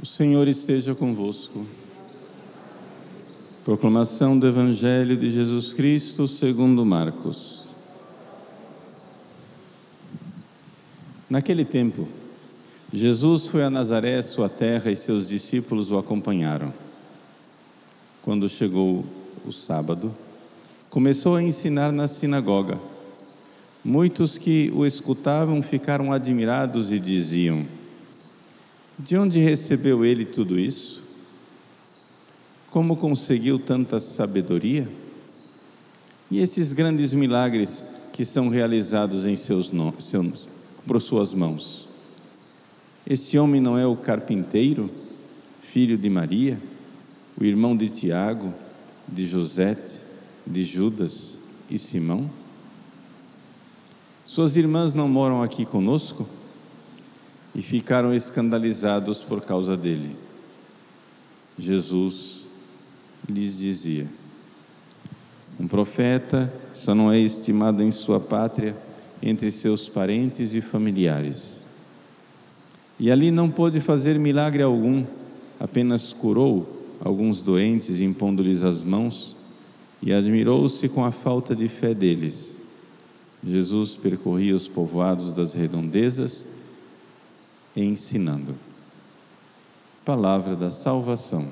O Senhor esteja convosco. Proclamação do Evangelho de Jesus Cristo segundo Marcos. Naquele tempo, Jesus foi a Nazaré, sua terra, e seus discípulos o acompanharam. Quando chegou o sábado, começou a ensinar na sinagoga. Muitos que o escutavam ficaram admirados e diziam: de onde recebeu ele tudo isso? Como conseguiu tanta sabedoria? E esses grandes milagres que são realizados em por suas mãos? Esse homem não é o carpinteiro, filho de Maria, o irmão de Tiago, de José, de Judas e Simão? Suas irmãs não moram aqui conosco? E ficaram escandalizados por causa dele. Jesus lhes dizia: um profeta só não é estimado em sua pátria, entre seus parentes e familiares. E ali não pôde fazer milagre algum, apenas curou alguns doentes, impondo-lhes as mãos, e admirou-se com a falta de fé deles. Jesus percorria os povoados das redondezas, ensinando. Palavra da salvação.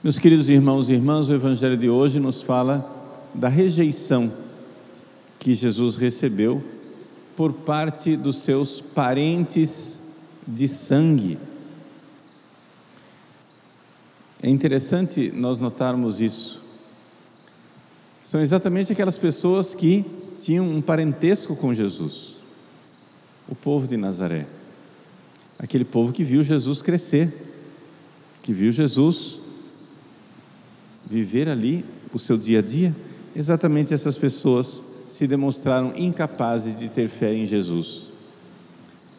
Meus queridos irmãos e irmãs, o Evangelho de hoje nos fala da rejeição que Jesus recebeu por parte dos seus parentes de sangue. É interessante nós notarmos isso. São exatamente aquelas pessoas que tinham um parentesco com Jesus, o povo de Nazaré, aquele povo que viu Jesus crescer, que viu Jesus viver ali o seu dia a dia. Exatamente essas pessoas se demonstraram incapazes de ter fé em Jesus.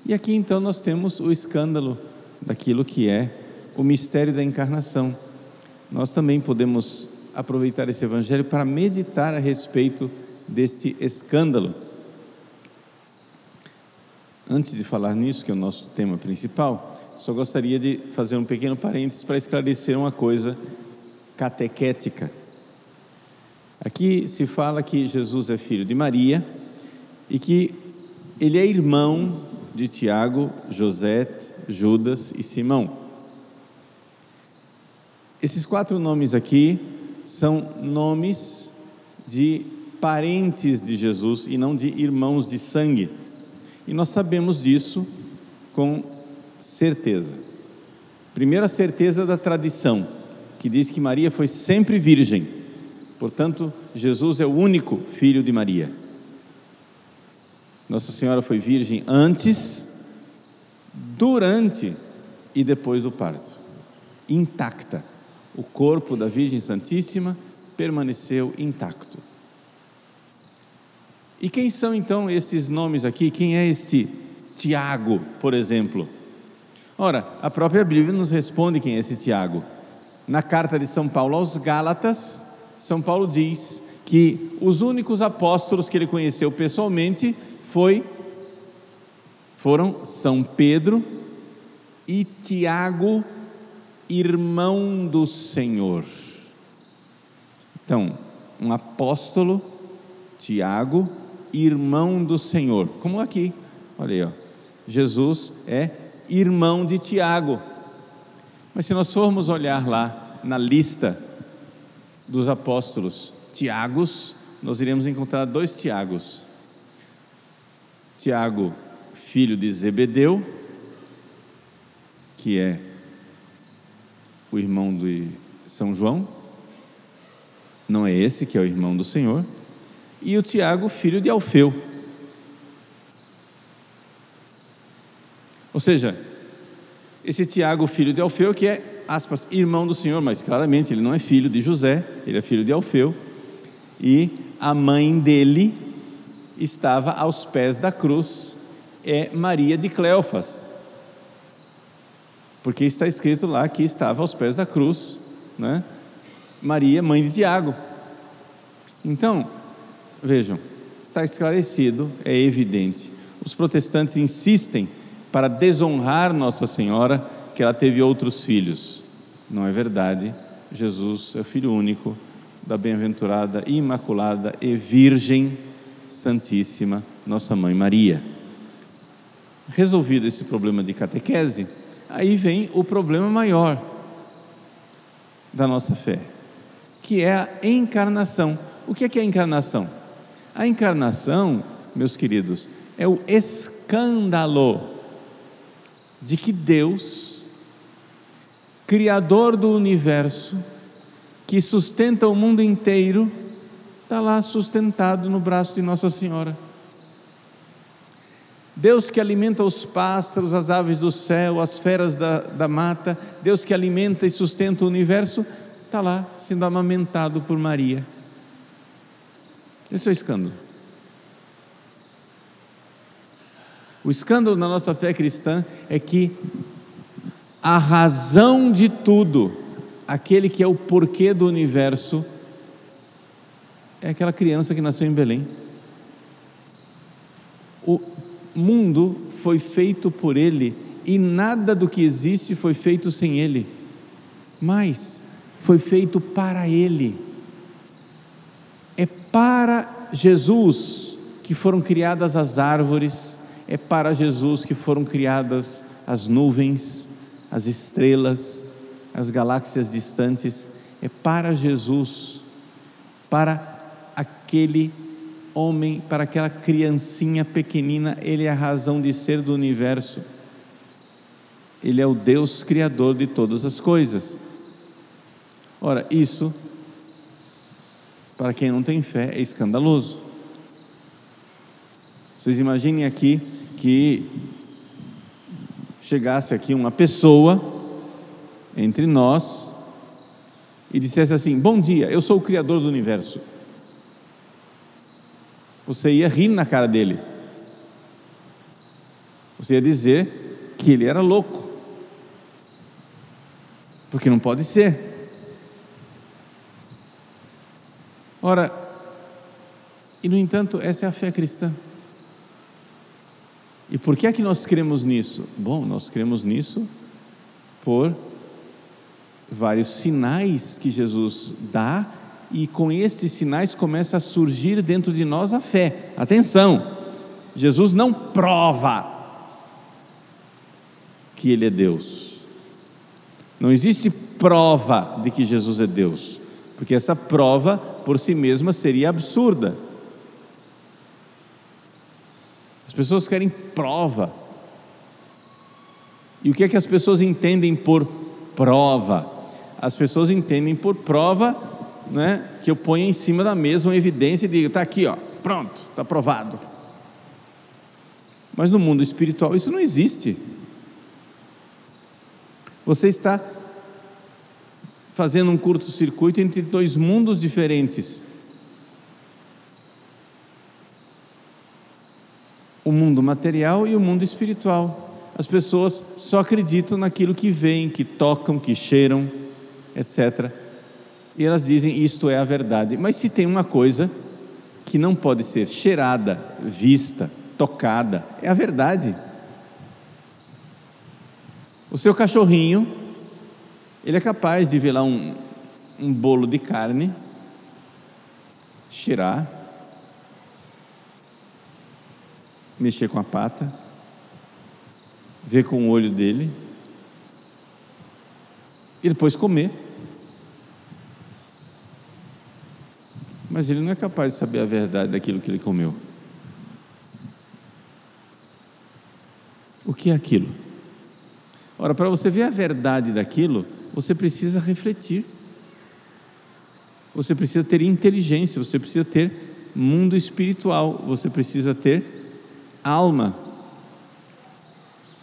E aqui então nós temos o escândalo daquilo que é o mistério da encarnação. Nós também podemos aproveitar esse Evangelho para meditar a respeito deste escândalo. Antes de falar nisso, que é o nosso tema principal, só gostaria de fazer um pequeno parênteses para esclarecer uma coisa catequética. Aqui se fala que Jesus é filho de Maria e que ele é irmão de Tiago, José, Judas e Simão. Esses 4 nomes aqui são nomes de parentes de Jesus e não de irmãos de sangue. E nós sabemos disso com certeza. Primeiro, a certeza da tradição, que diz que Maria foi sempre virgem. Portanto, Jesus é o único filho de Maria. Nossa Senhora foi virgem antes, durante e depois do parto, intacta. O corpo da Virgem Santíssima permaneceu intacto. E quem são então esses nomes aqui? Quem é este Tiago, por exemplo? Ora, a própria Bíblia nos responde quem é esse Tiago. Na carta de São Paulo aos Gálatas, São Paulo diz que os únicos apóstolos que ele conheceu pessoalmente foram São Pedro e Tiago, irmão do Senhor. Então, um apóstolo, Tiago, irmão do Senhor. Como aqui, olha aí, ó. Jesus é irmão de Tiago. Mas se nós formos olhar lá na lista dos apóstolos Tiagos, nós iremos encontrar 2 Tiagos. Tiago, filho de Zebedeu, que é o irmão de São João, não é esse que é o irmão do Senhor, e o Tiago, filho de Alfeu. Ou seja, esse Tiago, filho de Alfeu, que é, aspas, irmão do Senhor, mas claramente ele não é filho de José, ele é filho de Alfeu, e a mãe dele estava aos pés da cruz, é Maria de Cleofas. porque está escrito lá que estava aos pés da cruz, né? Maria, mãe de Tiago. Então, vejam, está esclarecido, é evidente. Os protestantes insistem para desonrar Nossa Senhora que ela teve outros filhos. Não é verdade. Jesus é o filho único da bem-aventurada, imaculada e virgem santíssima Nossa Mãe Maria. Resolvido esse problema de catequese, aí vem o problema maior da nossa fé, que é a encarnação. O que é a encarnação? A encarnação, meus queridos, é o escândalo de que Deus, Criador do universo, que sustenta o mundo inteiro, está lá sustentado no braço de Nossa Senhora. Deus que alimenta os pássaros, as aves do céu, as feras da mata, Deus que alimenta e sustenta o universo, está lá sendo amamentado por Maria. Esse é o escândalo. O escândalo na nossa fé cristã é que a razão de tudo, aquele que é o porquê do universo, é aquela criança que nasceu em Belém. O mundo foi feito por Ele e nada do que existe foi feito sem Ele, mas foi feito para Ele. É para Jesus que foram criadas as árvores, é para Jesus que foram criadas as nuvens, as estrelas, as galáxias distantes. É para Jesus, para aquele homem, para aquela criancinha pequenina. Ele é a razão de ser do universo. Ele é o Deus Criador de todas as coisas. Ora, isso, para quem não tem fé, é escandaloso. Vocês imaginem aqui que chegasse aqui uma pessoa entre nós e dissesse assim: bom dia, eu sou o Criador do universo. Você ia rir na cara dele, você ia dizer que ele era louco, porque não pode ser. Ora, e no entanto, essa é a fé cristã. E por que é que nós cremos nisso? Bom, nós cremos nisso por vários sinais que Jesus dá, e com esses sinais começa a surgir dentro de nós a fé. Atenção, Jesus não prova que Ele é Deus. Não existe prova de que Jesus é Deus, porque essa prova por si mesma seria absurda. As pessoas querem prova. E o que é que as pessoas entendem por prova? As pessoas entendem por prova, né, que eu ponho em cima da mesa uma evidência e digo: está aqui, ó, pronto, está provado. Mas no mundo espiritual isso não existe. Você está fazendo um curto-circuito entre dois mundos diferentes. O mundo material e o mundo espiritual. As pessoas só acreditam naquilo que veem, que tocam, que cheiram, etc. E elas dizem: isto é a verdade. Mas se tem uma coisa que não pode ser cheirada, vista, tocada, é a verdade. O seu cachorrinho, ele é capaz de ver lá um bolo de carne, cheirar, mexer com a pata, ver com o olho dele e depois comer. Mas ele não é capaz de saber a verdade daquilo que ele comeu. O que é aquilo? Ora, para você ver a verdade daquilo, você precisa refletir, você precisa ter inteligência, você precisa ter mundo espiritual, você precisa ter alma.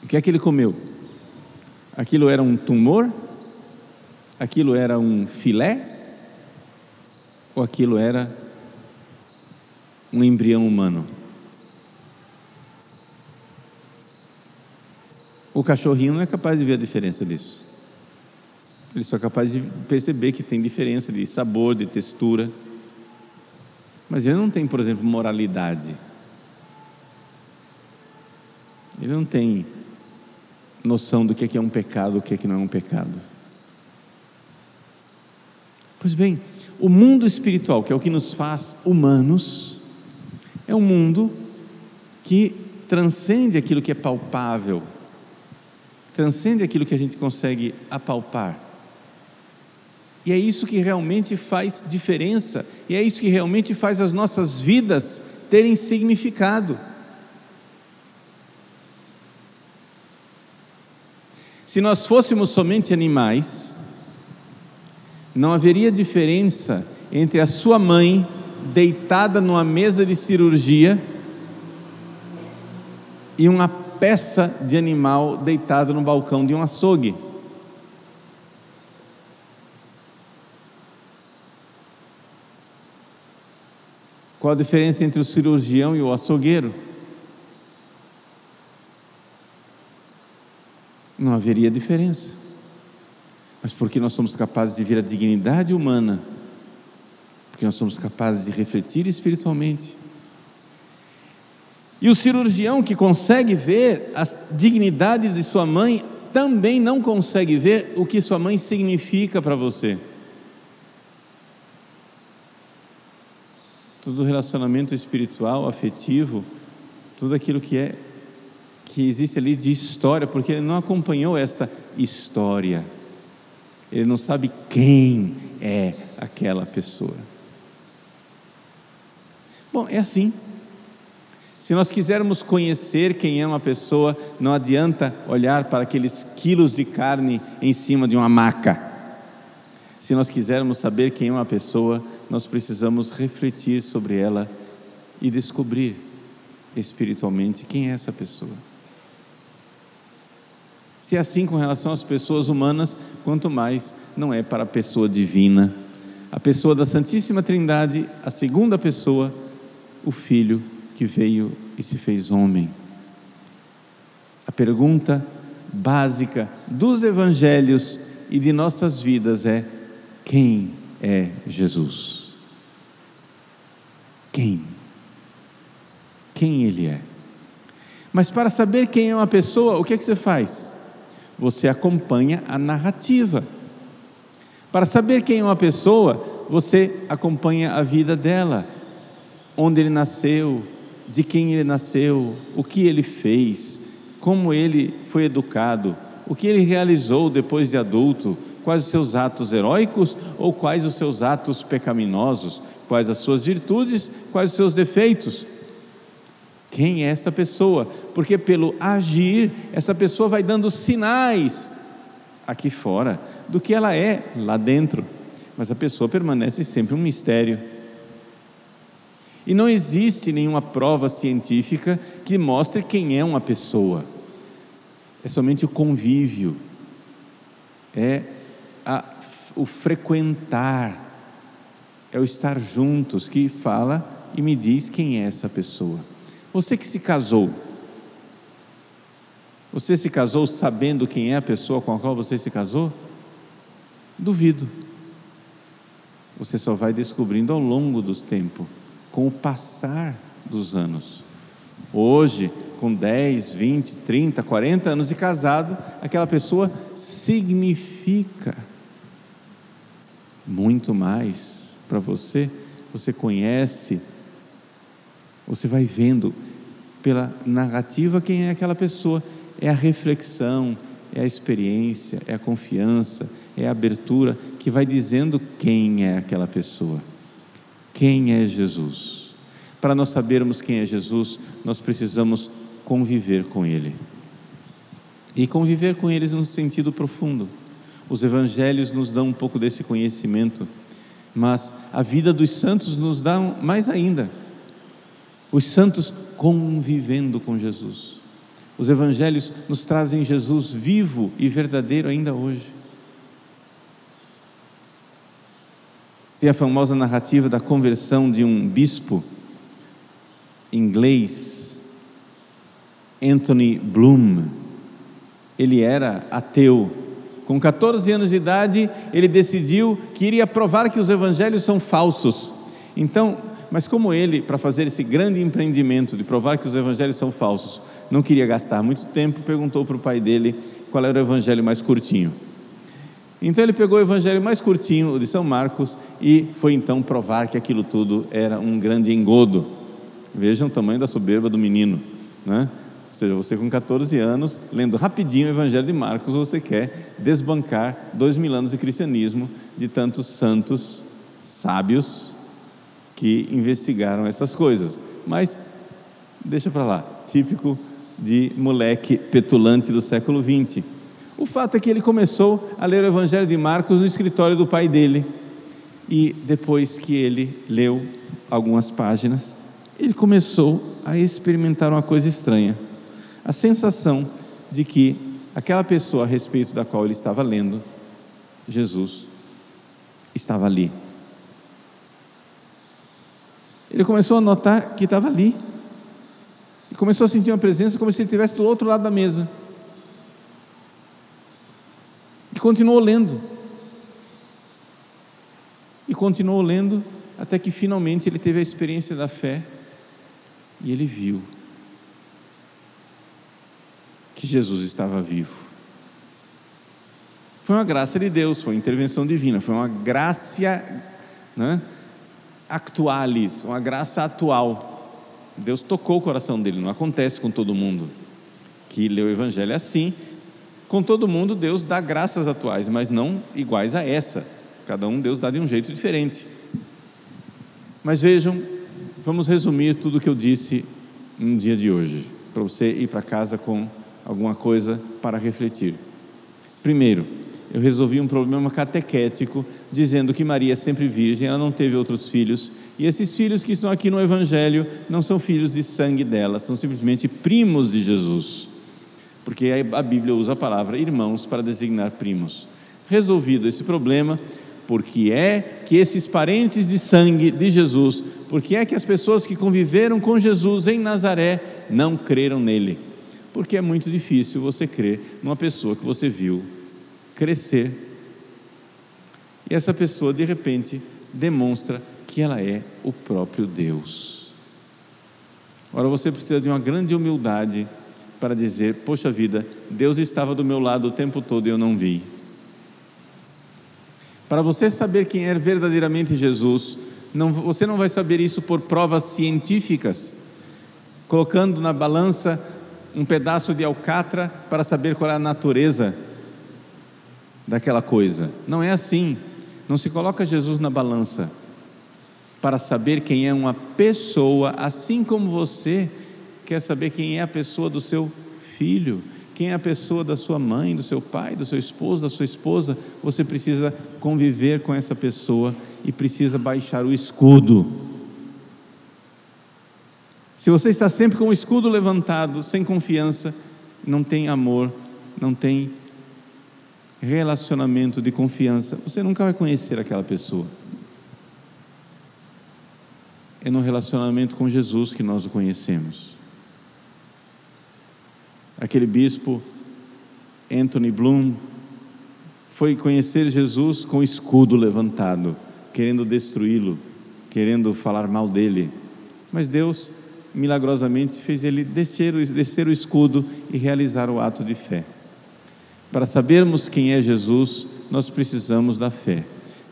O que é que ele comeu? Aquilo era um tumor? Aquilo era um filé? Ou aquilo era um embrião humano? O cachorrinho não é capaz de ver a diferença disso. Ele só é capaz de perceber que tem diferença de sabor, de textura. Mas ele não tem, por exemplo, moralidade. Ele não tem noção do que é um pecado, o que não é um pecado. Pois bem, o mundo espiritual, que é o que nos faz humanos, é um mundo que transcende aquilo que é palpável, transcende aquilo que a gente consegue apalpar. E é isso que realmente faz diferença, e é isso que realmente faz as nossas vidas terem significado. Se nós fôssemos somente animais, não haveria diferença entre a sua mãe deitada numa mesa de cirurgia e uma peça de animal deitado no balcão de um açougue. Qual a diferença entre o cirurgião e o açougueiro? Não haveria diferença. Mas porque nós somos capazes de ver a dignidade humana, porque nós somos capazes de refletir espiritualmente. E o cirurgião que consegue ver a dignidade de sua mãe, também não consegue ver o que sua mãe significa para você. Todo relacionamento espiritual, afetivo, tudo aquilo que existe ali de história, porque ele não acompanhou esta história, ele não sabe quem é aquela pessoa. Bom, é assim. Se nós quisermos conhecer quem é uma pessoa, não adianta olhar para aqueles quilos de carne em cima de uma maca. Se nós quisermos saber quem é uma pessoa, nós precisamos refletir sobre ela e descobrir espiritualmente quem é essa pessoa. Se é assim com relação às pessoas humanas, quanto mais não é para a pessoa divina, a pessoa da Santíssima Trindade, a segunda pessoa, o Filho que veio e se fez homem. A pergunta básica dos evangelhos e de nossas vidas é: quem é Jesus? Quem Ele é? Mas para saber quem é uma pessoa, o que é que você faz? Você acompanha a narrativa. Para saber quem é uma pessoa, você acompanha a vida dela, onde ele nasceu, de quem ele nasceu, o que ele fez, como ele foi educado, o que ele realizou depois de adulto, quais os seus atos heróicos ou quais os seus atos pecaminosos, quais as suas virtudes, quais os seus defeitos. Quem é essa pessoa? Porque pelo agir, essa pessoa vai dando sinais aqui fora do que ela é lá dentro, mas a pessoa permanece sempre um mistério. E não existe nenhuma prova científica que mostre quem é uma pessoa. É somente o convívio, o frequentar, é o estar juntos que fala e me diz quem é essa pessoa. Você que se casou, você se casou sabendo quem é a pessoa com a qual você se casou? Duvido. Você só vai descobrindo ao longo do tempo, com o passar dos anos. Hoje, com 10, 20, 30, 40 anos de casado, aquela pessoa significa muito mais para você. Você conhece, você vai vendo pela narrativa quem é aquela pessoa. É a reflexão, é a experiência, é a confiança, é a abertura que vai dizendo quem é aquela pessoa. Quem é Jesus? Para nós sabermos quem é Jesus, nós precisamos conviver com Ele. E conviver com Ele no sentido profundo. Os evangelhos nos dão um pouco desse conhecimento, mas a vida dos santos nos dá mais ainda. Os santos convivendo com Jesus. Os evangelhos nos trazem Jesus vivo e verdadeiro ainda hoje. Tem a famosa narrativa da conversão de um bispo inglês, Anthony Bloom. Ele era ateu. Com 14 anos de idade, ele decidiu que iria provar que os evangelhos são falsos. Então, mas como ele, para fazer esse grande empreendimento de provar que os evangelhos são falsos, não queria gastar muito tempo, perguntou para o pai dele qual era o evangelho mais curtinho. Então ele pegou o evangelho mais curtinho, o de São Marcos, e foi então provar que aquilo tudo era um grande engodo. Vejam o tamanho da soberba do menino, né? Ou seja, você com 14 anos, lendo rapidinho o evangelho de Marcos, você quer desbancar 2000 anos de cristianismo, de tantos santos, sábios, que investigaram essas coisas. Mas deixa para lá, típico de moleque petulante do século XX. O fato é que ele começou a ler o evangelho de Marcos no escritório do pai dele, e depois que ele leu algumas páginas, ele começou a experimentar uma coisa estranha, a sensação de que aquela pessoa a respeito da qual ele estava lendo, Jesus, estava ali. Ele começou a notar que estava ali, e começou a sentir uma presença como se ele estivesse do outro lado da mesa, e continuou lendo, até que finalmente ele teve a experiência da fé, e ele viu que Jesus estava vivo. Foi uma graça de Deus, foi uma intervenção divina, foi uma graça, né, actualis, uma graça atual. Deus tocou o coração dele. Não acontece com todo mundo que lê o evangelho assim. Com todo mundo Deus dá graças atuais, mas não iguais a essa. Cada um Deus dá de um jeito diferente. Mas vejam, vamos resumir tudo o que eu disse no dia de hoje, para você ir para casa com alguma coisa para refletir. Primeiro, eu resolvi um problema catequético, dizendo que Maria é sempre virgem, ela não teve outros filhos, e esses filhos que estão aqui no evangelho não são filhos de sangue dela, são simplesmente primos de Jesus, porque a Bíblia usa a palavra irmãos para designar primos. Resolvido esse problema, por que é que esses parentes de sangue de Jesus, por que é que as pessoas que conviveram com Jesus em Nazaré não creram nele? Porque é muito difícil você crer numa pessoa que você viu crescer, e essa pessoa de repente demonstra que ela é o próprio Deus. Ora, você precisa de uma grande humildade para dizer: poxa vida, Deus estava do meu lado o tempo todo e eu não vi. Para você saber quem é verdadeiramente Jesus, você não vai saber isso por provas científicas, colocando na balança um pedaço de alcatra para saber qual é a natureza daquela coisa. Não é assim. Não se coloca Jesus na balança para saber quem é uma pessoa, assim como você quer saber quem é a pessoa do seu filho, quem é a pessoa da sua mãe, do seu pai, do seu esposo, da sua esposa. Você precisa conviver com essa pessoa e precisa baixar o escudo. Se você está sempre com o escudo levantado, sem confiança, não tem amor, não tem relacionamento de confiança, você nunca vai conhecer aquela pessoa. É no relacionamento com Jesus que nós o conhecemos. Aquele bispo Anthony Bloom foi conhecer Jesus com o escudo levantado, querendo destruí-lo, querendo falar mal dele, mas Deus milagrosamente fez ele descer o escudo e realizar o ato de fé. Para sabermos quem é Jesus, nós precisamos da fé,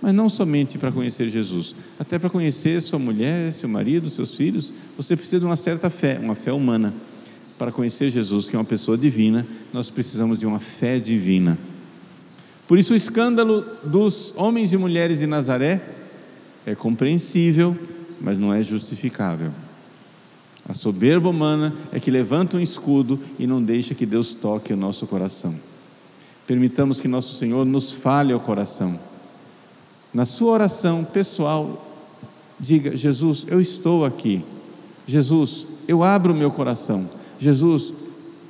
mas não somente para conhecer Jesus, até para conhecer sua mulher, seu marido, seus filhos. Você precisa de uma certa fé, uma fé humana. Para conhecer Jesus, que é uma pessoa divina, nós precisamos de uma fé divina. Por isso o escândalo dos homens e mulheres de Nazaré é compreensível, mas não é justificável. A soberba humana é que levanta um escudo e não deixa que Deus toque o nosso coração. Permitamos que nosso Senhor nos fale ao coração. Na sua oração pessoal, diga: Jesus, eu estou aqui. Jesus, eu abro o meu coração. Jesus,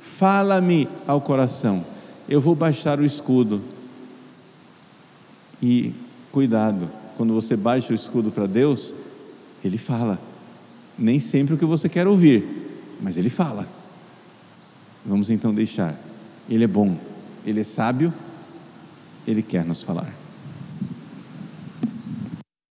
fala-me ao coração. Eu vou baixar o escudo. E cuidado, quando você baixa o escudo para Deus, Ele fala. Nem sempre o que você quer ouvir, mas Ele fala. Vamos então deixar Ele é bom, Ele é sábio, Ele quer nos falar.